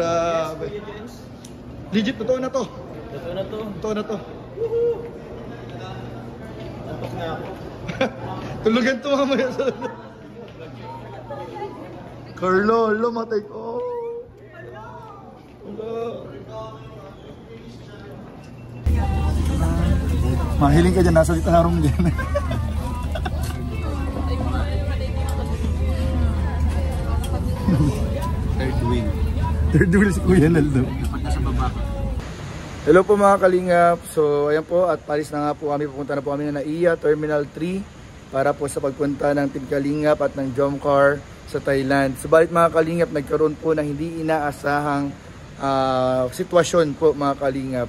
Grabe. Legit, totoo na to. Totoo na to. Totoo na to. Antok na ako. Tulugan to mamaya sa Carlo, matay ko. Mahiling ka dyan, nasa dito harong dyan. Third wheel si Kuya Naldo. Hello po mga kalingap. So ayan po, at palis na nga po kami. Pupunta na po kami na NAIA Terminal 3 para po sa pagpunta ng Team Kalingap at ng Jomcar sa Thailand. Subalit mga kalingap, nagkaroon po ng hindi inaasahang sitwasyon po mga kalingap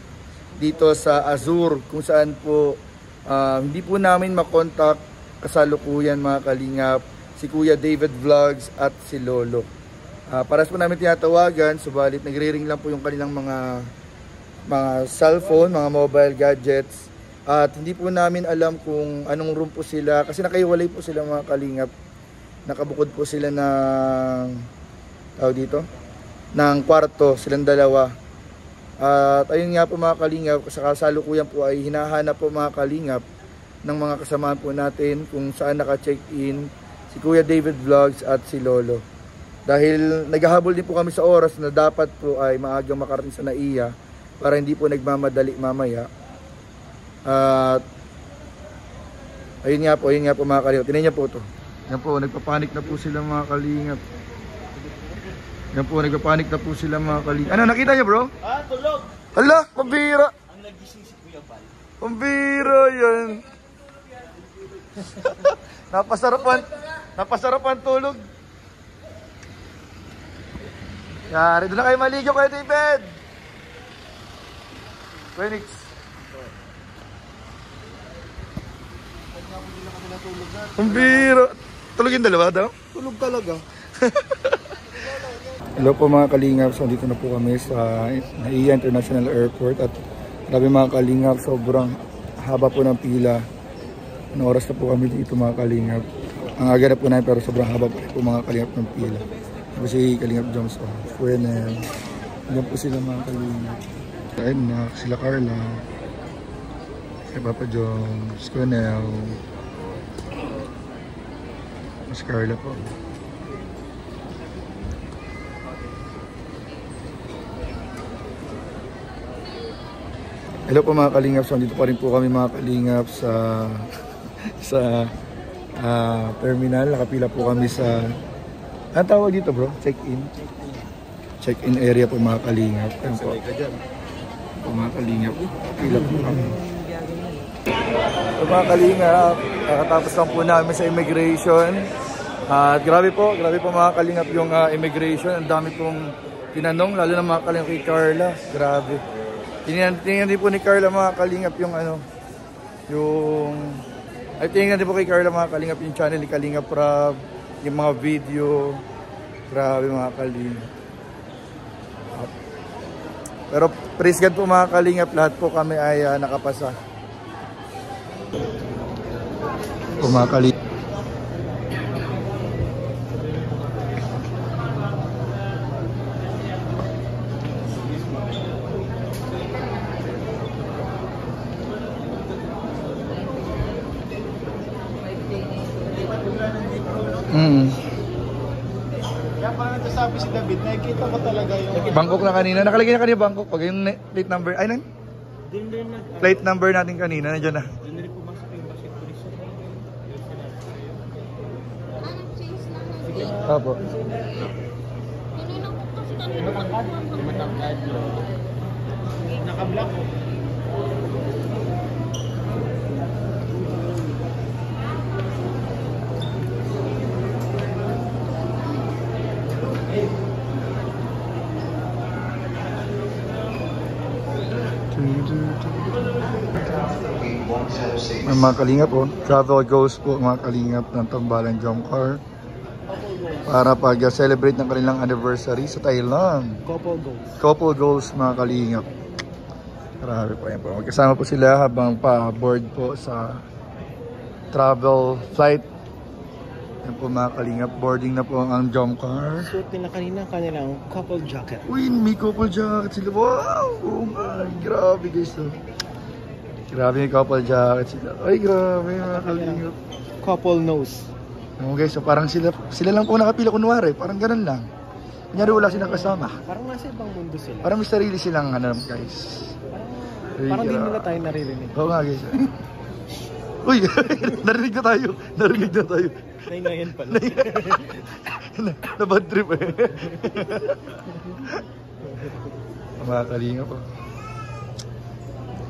dito sa Azure, kung saan po hindi po namin makontak kasalukuyan mga kalingap si Kuya David Vlogs at si Lolo. Paras po namin tinatawagan, subalit nagre-ring lang po yung kanilang mga cellphone, mga mobile gadgets, at hindi po namin alam kung anong room po sila kasi nakaiwalay po sila mga kalingap. Nakabukod po sila ng ng kwarto, silang dalawa. At ayun nga po mga kalingap, sa kasalukuyan po ay hinahanap po mga kalingap ng mga kasamahan po natin kung saan naka-check-in si Kuya David Vlogs at si Lolo. Dahil naghahabol din po kami sa oras na dapat po ay maagang makarating sa NAIA para hindi po nagmamadali mamaya. At ayun nga po mga kalingap. Tingnan niyo po ito. Yan po, nagpapanik na po sila mga kalingap. Yan po, nagpapanik na po sila mga kalingap. Ano, nakita niyo bro? Tulog! Hala, pambira! Ang nagising si Kuya Bal. Pambira yan. Napasarapan tulog. Yari, doon na kayo maligo kayo David. Phoenix. Pambira. Tulog yung dalawa daw? Tulog talaga. Hello po mga kalingap. So dito na po kami sa NAIA International Airport. At grabe mga kalingap, sobrang haba po ng pila. Ano oras na po kami dito mga kalingap. Ang aga na po namin pero sobrang haba po mga kalingap ng pila. Ito si Kalingap Jones. Fuenel. Ayan po sila mga kalingap. Ayun na, sila Carla. Si Papa Jones. Fuenel. Mas Carla po. Hello po mga kalingap. So dito pa rin po kami mga kalingap sa terminal. Nakapila po kami sa ang tawag dito bro? Check-in. Check-in area po mga kalingap. Ayan po. Po mga kalingap. Pila po kami. So mga kalingap, kakatapos lang po namin sa immigration. At grabe po mga kalingap yung immigration. Ang dami pong tinanong, lalo na mga kalingap kay Carla. Grabe. Tingnan din po ni Carla mga kalingap yung tingnan din po kay Carla mga kalingap yung channel ni Kalingap Prab, yung mga video. Grabe mga kalingap. Pero praise God po mga kalingap, lahat po kami ay nakapasa. Po mga kalingap. Kaya parang nagsasabi si David, nakikita ko talaga yung Bangkok na kanina. Nakalagay na kanina Bangkok. Pag yung plate number. Ay, nan? Plate number natin kanina. Nandiyan na. Doon rin pumasok yung basket police. Opo. Matangkad. Naka-block ko. Mga kalingap po, travel goals po mga kalingap ng Tambalan Jomcar para pag-celebrate ng kanilang anniversary sa Thailand. Couple goals mga kalingap. Grabe po yan po. Magkasama po sila habang pa-board po sa travel flight Yan po mga kalingap, boarding na po ang jump car. Suot nila kanina kanilang couple jacket. Uy, may couple jacket sila. Wow! Oh my, grabe guys. Oh. Grabe may couple jacket sila. Ay, grabe mga kalingap. Couple nose. Oh, guys, so parang sila lang po nakapila kunwari. Parang ganun lang. Kunyari wala silang kasama. Parang nasa ibang mundo sila. Parang may sarili silang ano guys. Parang di nila tayo naririnig. Oo nga guys. Uy, narinig na tayo. Narinig na tayo. Nainayan pala. Na-bad trip eh. Mga kalinga po.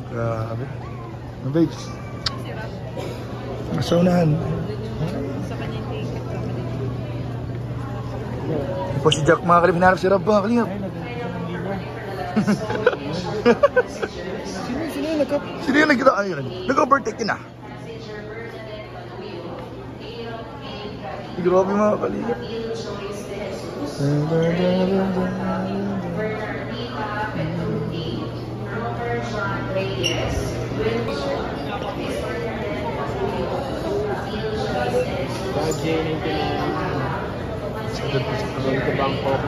Grabe. Ano babes? Nasa unahan. Po si Jack mga kalingap. Hinarap si Rob mga kalingap. Sino yung nagkita? Ano yun? Nag-overtake yun ah. Grabe mga kalingap. Sa Bangkok.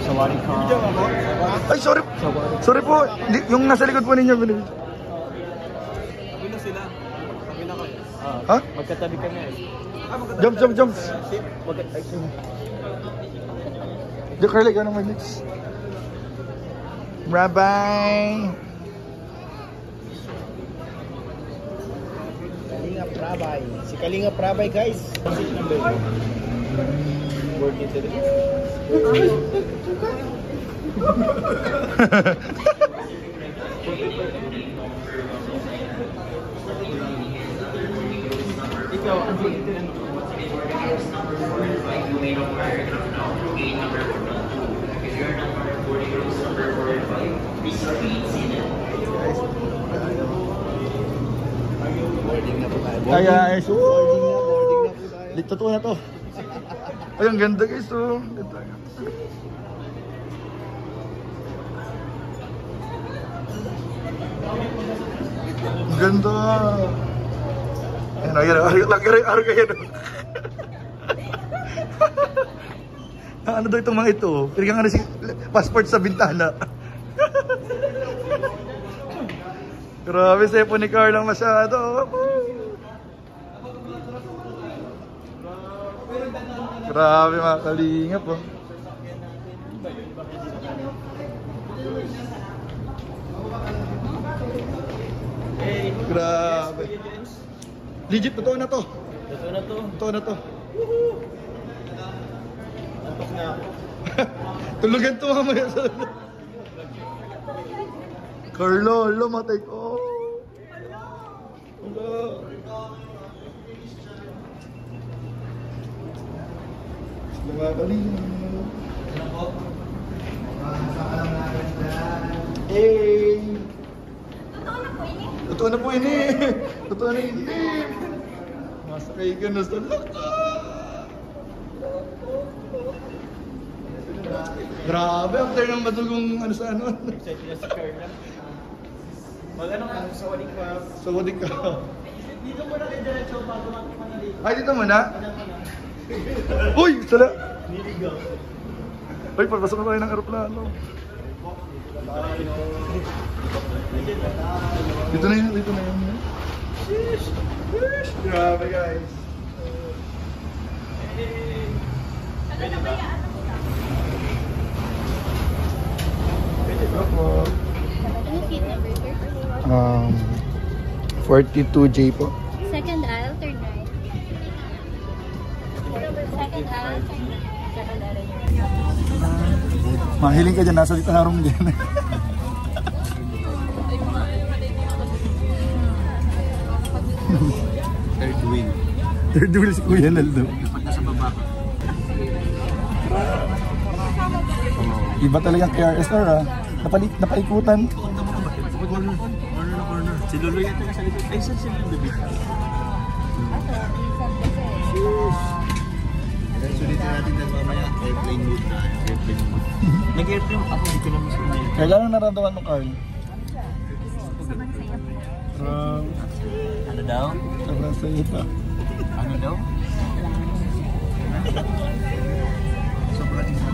Sawari ka. Ay, sorry. Sorry po. Yung nasa likod po ninyo. Sabi na sila. Sabi na kayo. Ha? Magkatabi ka na eh. Jump. Di Carly, ikaw naman next. Bye-bye. Kalingap Rabay. Si Kalingap Rabay guys. Word into the ikaw, ang Ay guys, boarding na po tayo. totoo na to. Ay, ang ganda guys, oh. Ganda. Ang ganda. Ayan, kayo. Ano daw itong mga ito? Pinigyan nga na si passport sa bintana. Grabe, sepo ni Carl lang masyado. Grabe mga kalingap oh. Grabe. Legit, totoo na to. Totoo na to. Antok na ako. Tulugan to mamaya sa... Carlo, matay ko. Mga kalingap. Hey! Totoo na po ini. Totoo na ini. Masakay ka na sa laka. Grabe, after ng madugong ano sa ano. Excited na si Carla. Mag-ano ka? Sa wadik ka. Dito mo na kayo diretso bago manali. Ay, dito muna? Uy! Sala! Niligaw. Uy, papasok na tayo ng aeroplano. Dito na yun. Grabe guys. Pwede ba? Opo. 42J po. Second aisle, third right. Second aisle, second aisle. Mahiling ka dyan, nasa dito harong din. Third wheel si Kuya Naldo. Iba talaga KRSR ah. Napaikutan. Corner. Si Lolo yata ka sa likod. Ay, saan si Lolo? Sulitin natin dahil mamaya. Airplane mode na. Nag-airplane ako. Hindi ko na miss kumain. Kailan naramdaman mo, Carl? Ano daw? Sobrang saya pa. Ano daw? Sobrang isa.